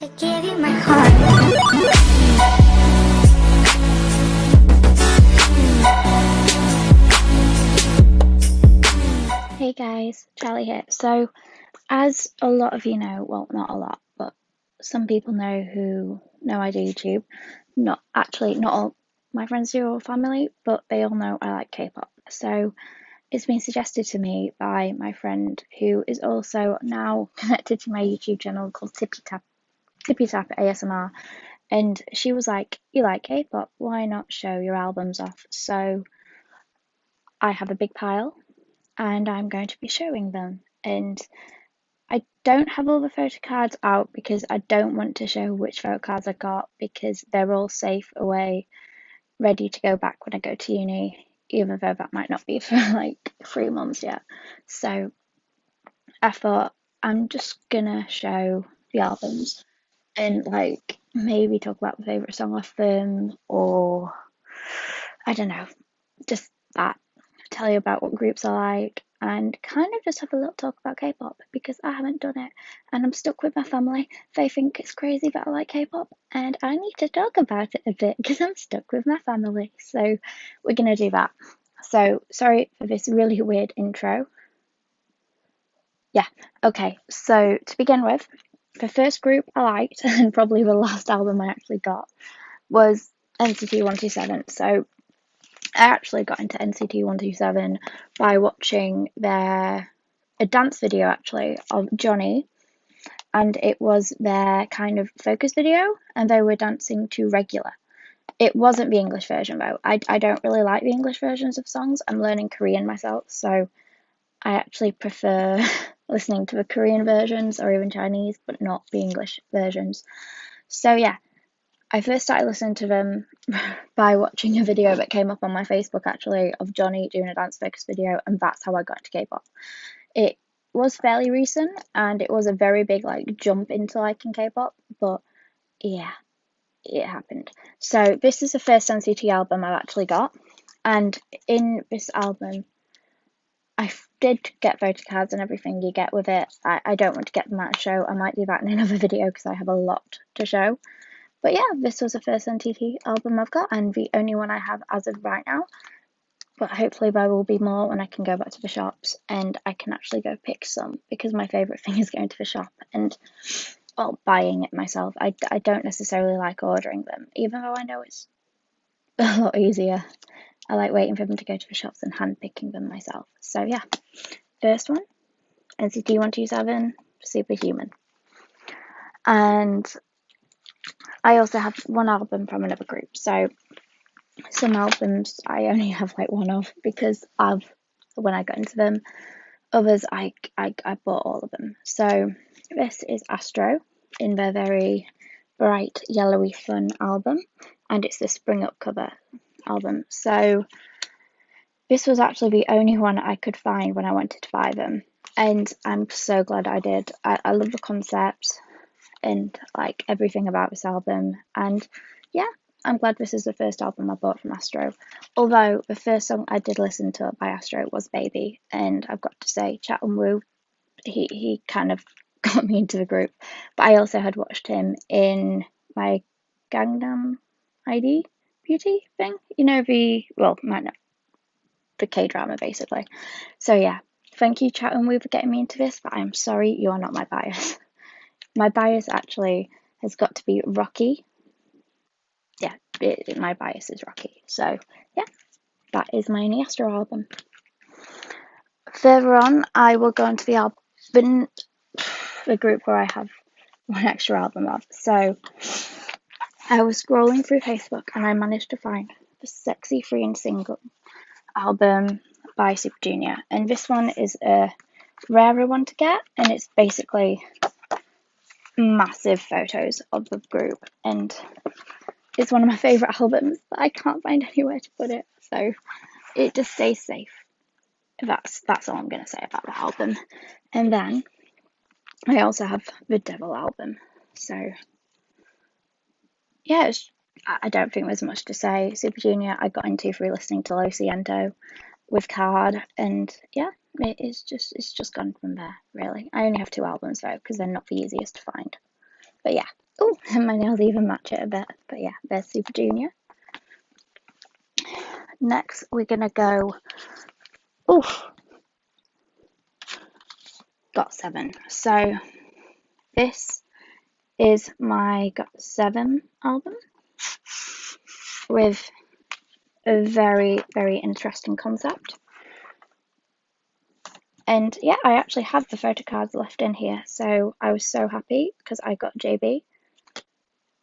I gave you my heart. Hey guys, Charlie here. So, as a lot of you know, well, not a lot, but some people know who know I do YouTube. Not all my friends do or family, but they all know I like K-pop. So, it's been suggested to me by my friend who is also now connected to my YouTube channel called Tippy Tap ASMR. And she was like, "You like K-pop? Why not show your albums off?" So, I have a big pile and I'm going to be showing them. And I don't have all the photo cards out because I don't want to show which photo cards I got because they're all safe away, ready to go back when I go to uni, even though that might not be for like 3 months yet. So I thought I'm just gonna show the albums and like maybe talk about my favourite song off them, or I don't know, just that. Tell you about what groups I like and kind of just have a little talk about K-pop because I haven't done it and I'm stuck with my family. They think it's crazy that I like K-pop and I need to talk about it a bit because I'm stuck with my family. So we're gonna do that. So sorry for this really weird intro. Yeah, okay. So to begin with, the first group I liked and probably the last album I actually got was NCT 127. So I actually got into NCT 127 by watching a dance video actually of Johnny, and it was their kind of focus video, and they were dancing to Regular. It wasn't the English version though. I don't really like the English versions of songs. I'm learning Korean myself, so I actually prefer listening to the Korean versions or even Chinese, but not the English versions. So yeah, I first started listening to them by watching a video that came up on my Facebook actually of Johnny doing a dance focus video, and that's how I got into K-pop. It was fairly recent and it was a very big like jump into liking K-pop, but yeah, it happened. So this is the first NCT album I've actually got, and in this album I did get photo cards and everything you get with it. I don't want to get them out of show. I might do that in another video because I have a lot to show. But yeah, this was the first NTT album I've got and the only one I have as of right now. But hopefully there will be more when I can go back to the shops and I can actually go pick some because my favourite thing is going to the shop and well, buying it myself. I don't necessarily like ordering them, even though I know it's a lot easier. I like waiting for them to go to the shops and hand picking them myself. So yeah, first one, NCT 127, Superhuman. And I also have one album from another group. So some albums I only have like one of because of when I got into them. Others I bought all of them. So this is Astro in their very bright yellowy fun album, and it's the Spring Up cover album. So this was actually the only one I could find when I wanted to buy them, and I'm so glad I did. I love the concept and like everything about this album, and yeah, I'm glad this is the first album I bought from Astro. Although the first song I did listen to by Astro was Baby, and I've got to say, Chat and Woo, he kind of got me into the group. But I also had watched him in my Gangnam ID beauty thing, you know, might not, the K drama basically. So yeah, thank you, Chat and Woo, for getting me into this, but I'm sorry, you are not my bias. My bias actually has got to be Rocky. Yeah, my bias is Rocky. So yeah, that is my Astro album. Further on, I will go into the album, the group where I have one extra album of. So I was scrolling through Facebook and I managed to find the Sexy Free and Single album by Super Junior, and this one is a rarer one to get, and it's basically massive photos of the group, and it's one of my favourite albums, but I can't find anywhere to put it, so it just stays safe. That's all I'm gonna say about the album. And then I also have the Devil album. So yeah, I don't think there's much to say. Super Junior I got into through listening to Lo Siento with Card, and yeah, it's just gone from there really. I only have two albums though because they're not the easiest to find. But yeah, Oh, and my nails even match it a bit. But yeah, there's Super Junior. Next, we're gonna go. Oh, GOT7. So this is my GOT7 album with a very, very interesting concept. And yeah, I actually have the photo cards left in here, so I was so happy because I got JB,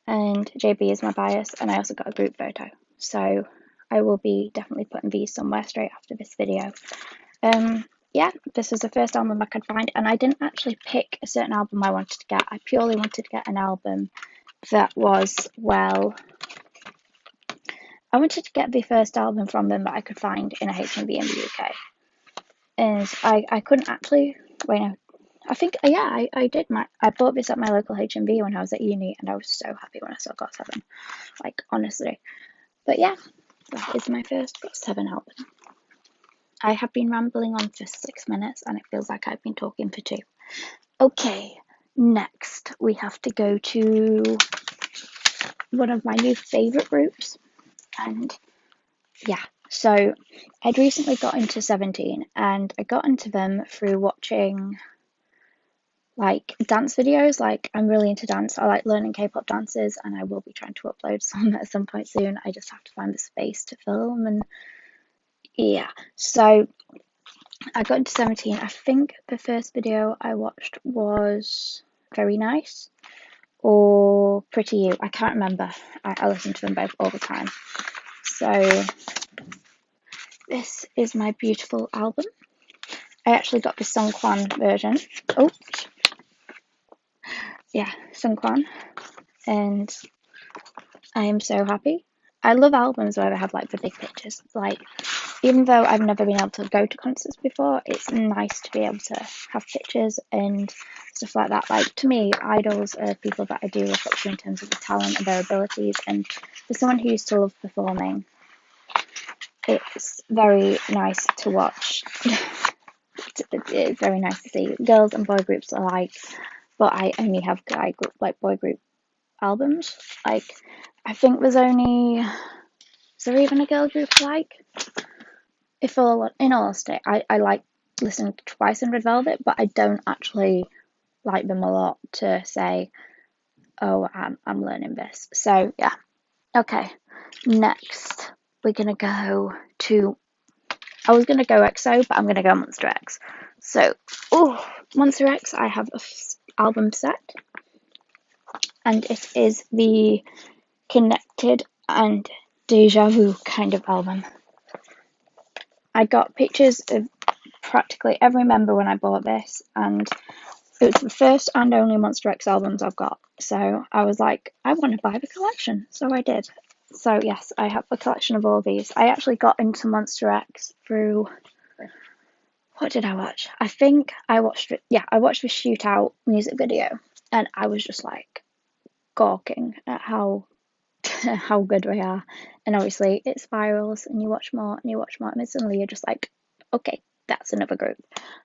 and JB is my bias, and I also got a group photo. So I will be definitely putting these somewhere straight after this video. Yeah, this was the first album I could find, and I didn't actually pick a certain album I wanted to get. I purely wanted to get an album that was, well, I wanted to get the first album from them that I could find in a HMV in the UK. And I couldn't actually, wait, no, I think, yeah, I did. I bought this at my local HMV when I was at uni, and I was so happy when I saw GOT7, like, honestly. But yeah, that is my first GOT7 album. I have been rambling on for 6 minutes, and it feels like I've been talking for 2. Okay, next we have to go to one of my new favourite groups, and yeah, so I'd recently got into 17, and I got into them through watching like dance videos. Like, I'm really into dance. I like learning K-pop dances, and I will be trying to upload some at some point soon. I just have to find the space to film, and yeah, so I got into 17. I think the first video I watched was Very Nice or Pretty You. I can't remember. I listen to them both all the time. So this is my beautiful album. I actually got the Sungkwan version. Oh, yeah, Sungkwan. And I am so happy. I love albums where they have like the big pictures. Like, even though I've never been able to go to concerts before, it's nice to be able to have pictures and stuff like that. Like, to me, idols are people that I do look up to in terms of the talent and their abilities. And for someone who used to love performing, it's very nice to watch. It's very nice to see girls and boy groups alike, but I only have like boy group albums. Like, I think is there even a girl group like? In all honesty, I like listening to Twice and Red Velvet, but I don't actually like them a lot to say, oh, I'm learning this. So yeah, okay. Next, we're gonna go to. I was gonna go XO, but I'm gonna go Monster X. So, Monster X, I have a album set, and it is the Connected and Deja Vu kind of album. I got pictures of practically every member when I bought this, and it was the first and only Monster X albums I've got. So I was like, I want to buy the collection. So I did. So yes, I have a collection of all these. I actually got into Monster X through, what did I watch? I think I watched it. Yeah, I watched the Shootout music video, and I was just like gawking at how how good we are. And obviously it spirals, and you watch more and you watch more, and suddenly you're just like, okay, that's another group.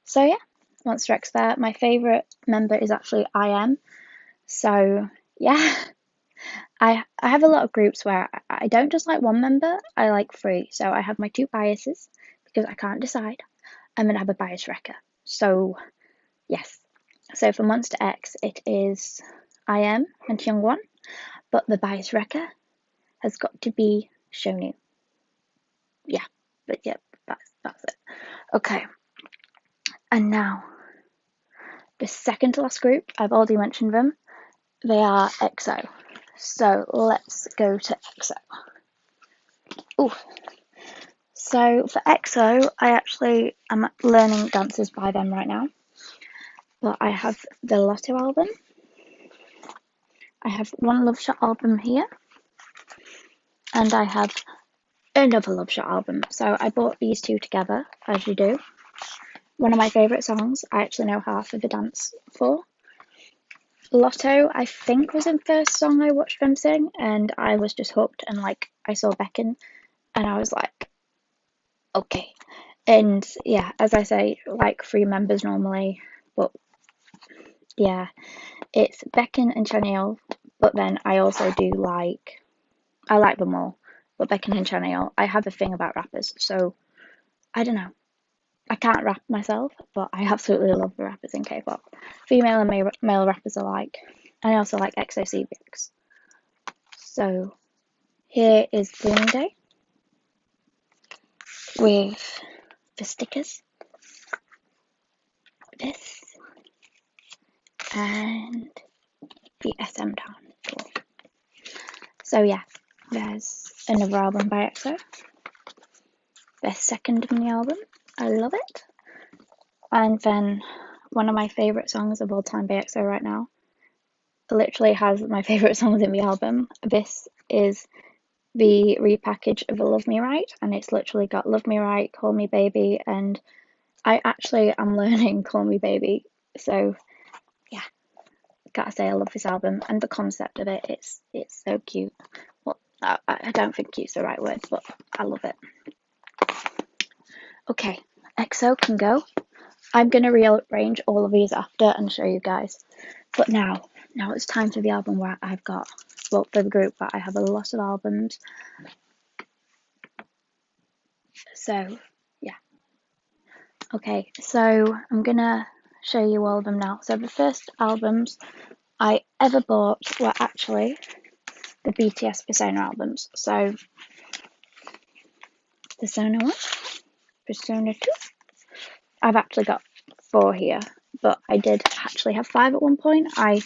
So yeah, Monster X there. My favourite member is actually IM. So yeah, I have a lot of groups where I don't just like one member, I like 3. So I have my 2 biases because I can't decide. I'm gonna have a bias wrecker. So yes. So for Monster X, it is IM and Hyungwon, but the bias wrecker has got to be Shonu. Yeah, but yeah, that's it. Okay, and now the second to last group. I've already mentioned them. They are EXO. So let's go to EXO. Ooh. So for EXO, I actually am learning dances by them right now. But I have the Lotto album. I have one Love Shot album here. And I have another Love Shot album. So I bought these 2 together, as you do. One of my favourite songs, I actually know half of the dance for. Lotto, I think, was the first song I watched them sing, and I was just hooked. And like, I saw Becken, and I was like, okay. And yeah, as I say, like 3 members normally, but yeah, it's Becken and Chanel, But then I also I like them all. But Becky and Chanel, I have a thing about rappers, so I don't know. I can't rap myself, but I absolutely love the rappers in K-pop. Female and male rappers alike. And I also like xoxo. So here is Blooming Day with the stickers, this, and the SM Town tour. So yeah, there's another album by EXO. Their second mini album. I love it. And then one of my favourite songs of all time by EXO right now. Literally has my favourite songs in the album. This is the repackage of a Love Me Right, and it's literally got Love Me Right, Call Me Baby, and I actually am learning Call Me Baby. So yeah, gotta say I love this album and the concept of it. It's so cute. Well, I don't think cute's the right word, but I love it. Okay, EXO can go. I'm gonna rearrange all of these after and show you guys. But now it's time for the album where I've got, well, for the group, but I have a lot of albums. So yeah. Okay, so I'm gonna show you all of them now. So the first albums I ever bought were actually the BTS Persona albums. So Persona 1, Persona 2. I've actually got 4 here, but I did actually have 5 at one point. I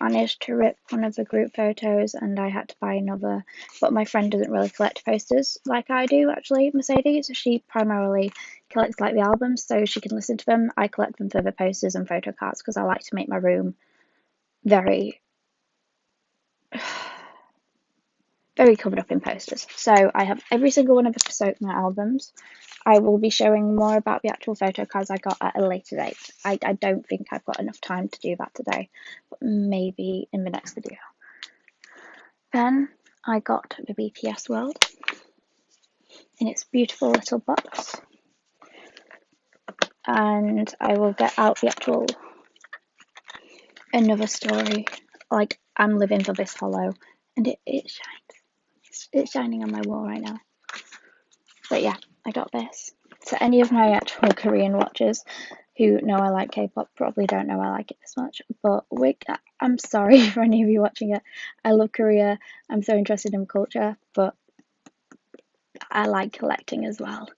managed to rip one of the group photos and I had to buy another, but my friend doesn't really collect posters like I do actually, Mercedes. She primarily collects like the albums so she can listen to them. I collect them for the posters and photo cards because I like to make my room very very covered up in posters. So I have every single one of the Persona albums. I will be showing more about the actual photo cards I got at a later date. I don't think I've got enough time to do that today, but maybe in the next video. Then I got the BTS World in its beautiful little box. And I will get out the actual Another Story. Like, I'm living for this hollow. And it shines. It's shining on my wall right now. But yeah, I got this. So any of my actual Korean watchers who know I like K-pop probably don't know I like it this much. But I'm sorry for any of you watching it. I love Korea. I'm so interested in culture. But I like collecting as well.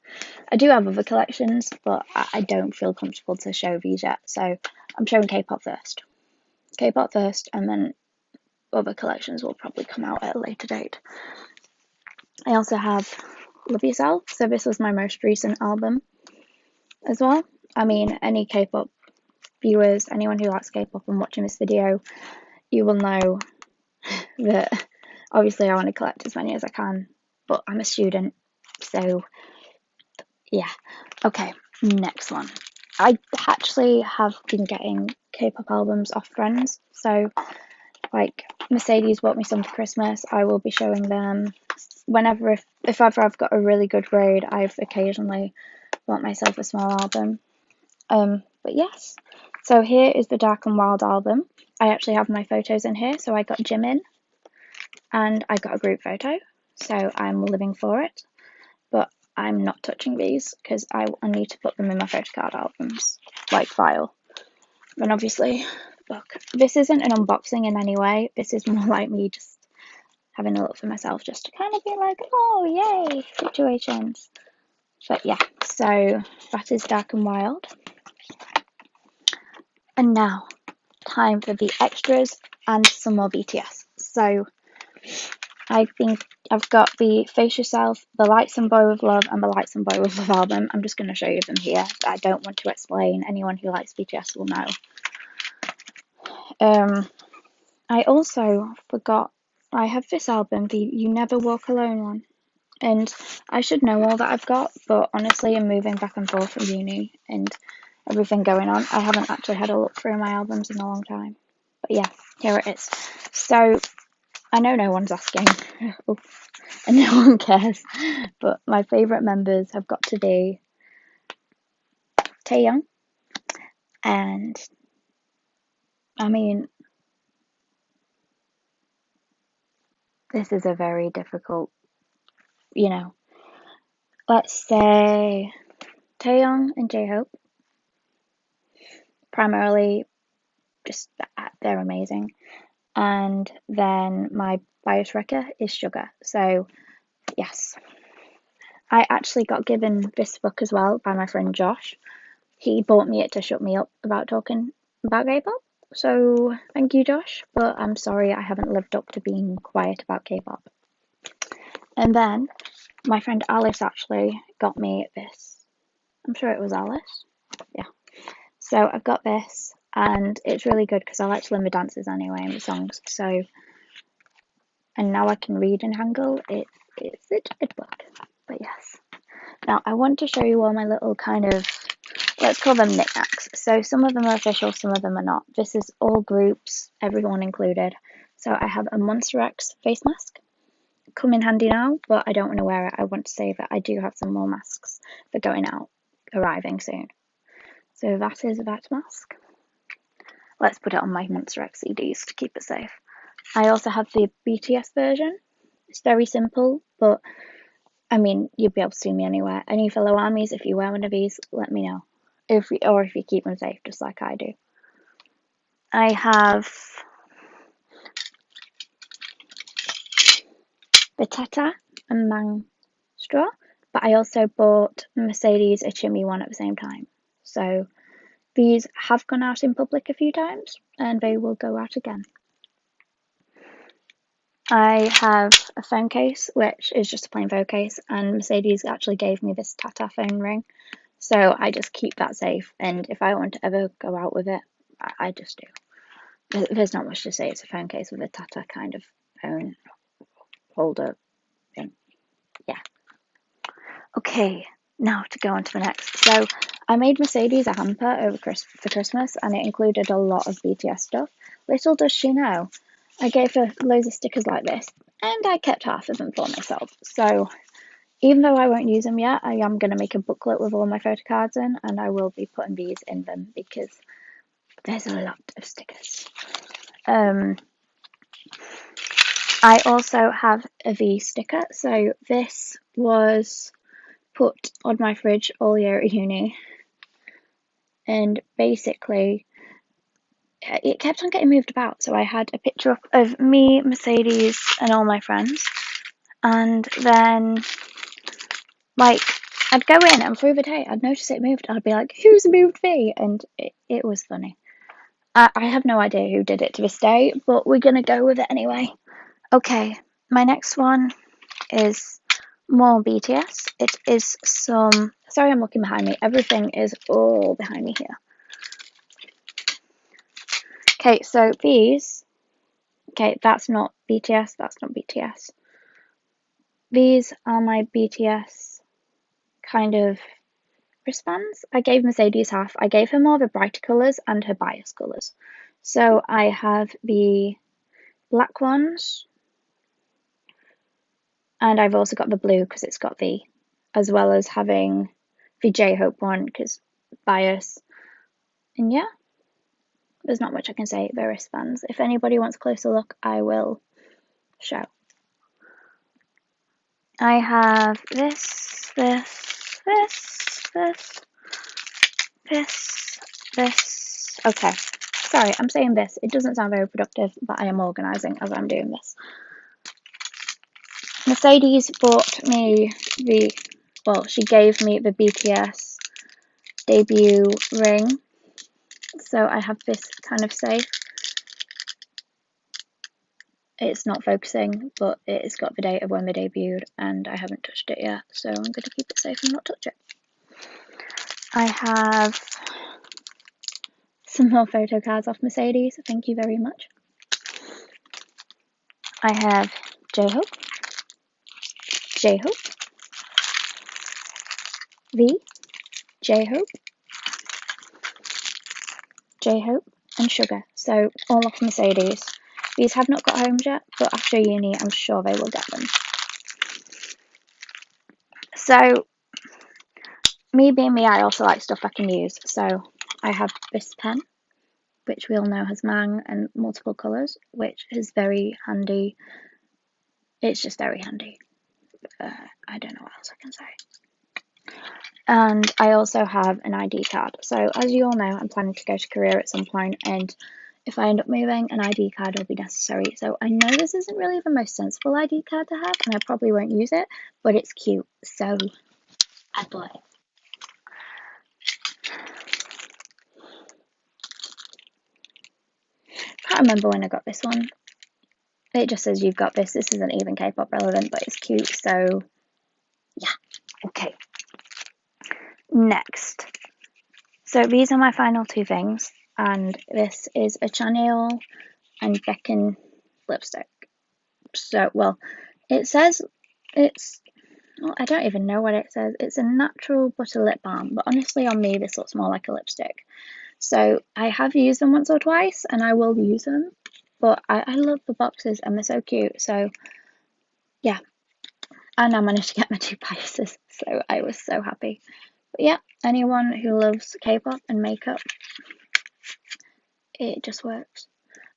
I do have other collections, but I don't feel comfortable to show these yet. So I'm showing K-pop first. K-pop first, and then other collections will probably come out at a later date. I also have Love Yourself. So this was my most recent album as well. I mean, any K-pop viewers, anyone who likes K-pop and watching this video, you will know that obviously I want to collect as many as I can, but I'm a student, so yeah. Okay, next one. I actually have been getting K-pop albums off friends, so like Mercedes bought me some for Christmas. I will be showing them whenever, if ever I've got a really good grade, I've occasionally bought myself a small album. But yes, so here is the Dark and Wild album. I actually have my photos in here, so I got Jimin and I got a group photo, so I'm living for it. But I'm not touching these because I need to put them in my photo card albums, like file. And obviously, look, this isn't an unboxing in any way. This is more like me just having a look for myself, just to kind of be like, oh, yay, situations. But yeah, so that is Dark and Wild. And now, time for the extras and some more BTS. So I think I've got the Face Yourself, the Lights and Boy with Love, and the Lights and Boy with Love album. I'm just going to show you them here. I don't want to explain. Anyone who likes BTS will know. I also forgot I have this album, the You Never Walk Alone one. And I should know all that I've got, but honestly, I'm moving back and forth from uni and everything going on. I haven't actually had a look through my albums in a long time. But yeah, here it is. So, I know no one's asking, and no one cares, but my favourite members have got to be Taehyung, and I mean, This is a very difficult, you know, let's say Taeyong and J-Hope. Primarily, just they're amazing. And then my bias wrecker is Sugar. So, yes. I actually got given this book as well by my friend Josh. He bought me it to shut me up about talking about K-pop. So, thank you, Josh. But I'm sorry I haven't lived up to being quiet about K-pop. And then my friend Alice actually got me this. I'm sure it was Alice. Yeah. So I've got this, and it's really good because I like to learn the dances anyway and the songs. So, and now I can read in Hangul. It's a good book. But yes. Now I want to show you all my little kind of, let's call them knickknacks. So some of them are official, some of them are not. This is all groups, everyone included. So I have a Monster X face mask. Come in handy now, but I don't want to wear it. I want to save it. I do have some more masks for going out, arriving soon. So that is that mask. Let's put it on my Monster X CDs to keep it safe. I also have the BTS version. It's very simple, but I mean, you'll be able to see me anywhere. Any fellow armies, if you wear one of these, let me know. If you keep them safe, just like I do. I have the Tata and Mang straw, but I also bought Mercedes a Chimmy one at the same time. So these have gone out in public a few times, and they will go out again. I have a phone case, which is just a plain phone case, and Mercedes actually gave me this Tata phone ring. So I just keep that safe, and if I want to ever go out with it, I just do. There's not much to say, it's a phone case with a Tata kind of phone holder thing. Yeah. Okay, now to go on to the next. So I made Mercedes a hamper over for Christmas, and it included a lot of BTS stuff. Little does she know, I gave her loads of stickers like this, and I kept half of them for myself. So even though I won't use them yet, I am going to make a booklet with all my photo cards in, and I will be putting these in them because there's a lot of stickers. I also have a V sticker. So this was put on my fridge all year at uni, and basically it kept on getting moved about. So I had a picture of me, Mercedes, and all my friends, and then like I'd go in and through the day I'd notice it moved. I'd be like, who's moved V? And it was funny. I have no idea who did it to this day, but we're gonna go with it anyway. Okay, my next one is more BTS. It is some. Sorry, I'm looking behind me. Everything is all behind me here. Okay, so these. Okay, that's not BTS. That's not BTS. These are my BTS kind of wristbands. I gave Mercedes half. I gave her more of the brighter colours and her bias colours. So I have the black ones, and I've also got the blue because it's got the, as well as having the J-Hope one because bias. And yeah, there's not much I can say. They're wristbands. If anybody wants a closer look, I will show. I have this, this. Okay, sorry, I'm saying this. It doesn't sound very productive, but I am organising as I'm doing this. Mercedes bought me she gave me the BTS debut ring. So I have this kind of safe. It's not focusing, but it's got the date of when they debuted, and I haven't touched it yet, so I'm going to keep it safe and not touch it. I have some more photo cards off Mercedes, thank you very much. I have J-Hope, V, J-Hope, and Sugar, so all off Mercedes. These have not got homes yet, but after uni I'm sure they will get them. So, me being me, I also like stuff I can use. So, I have this pen, which we all know has Mang and multiple colours, which is very handy it's just very handy. I don't know what else I can say. And I also have an ID card. So as you all know, I'm planning to go to Korea at some point, and if I end up moving, an ID card will be necessary. So I know this isn't really the most sensible ID card to have, and I probably won't use it, but it's cute, so I bought it. I can't remember when I got this one. It just says you've got this. This isn't even K-pop relevant, but it's cute, so yeah. Okay. Next. So these are my final two things, and this is a Chanel and Beckin lipstick. So, well, it says it's, well, I don't even know what it says. It's a natural butter lip balm, but honestly on me this looks more like a lipstick. So I have used them once or twice, and I will use them, but I love the boxes and they're so cute. So yeah, and I managed to get my two biases, so I was so happy. But yeah, anyone who loves K-pop and makeup, it just works.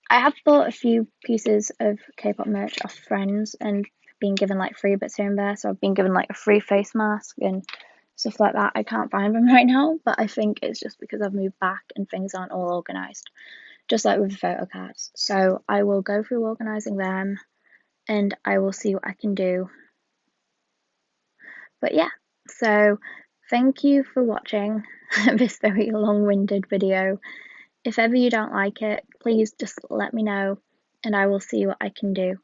I have bought a few pieces of K-pop merch off friends and been given like free bits here and there. So I've been given like a free face mask and stuff like that. I can't find them right now, but I think it's just because I've moved back and things aren't all organised, just like with the photo cards. So I will go through organising them and I will see what I can do. But yeah, so thank you for watching this very long-winded video. If ever you don't like it, please just let me know and I will see what I can do.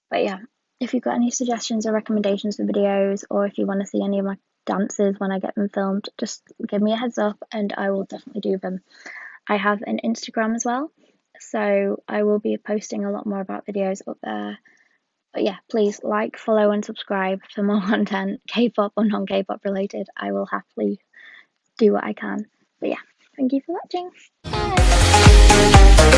But yeah, if you've got any suggestions or recommendations for videos, or if you want to see any of my dances when I get them filmed, just give me a heads up and I will definitely do them. I have an Instagram as well, so I will be posting a lot more about videos up there. But yeah, please like, follow and subscribe for more content, K-pop or non-K-pop related. I will happily do what I can. But yeah, thank you for watching. Bye!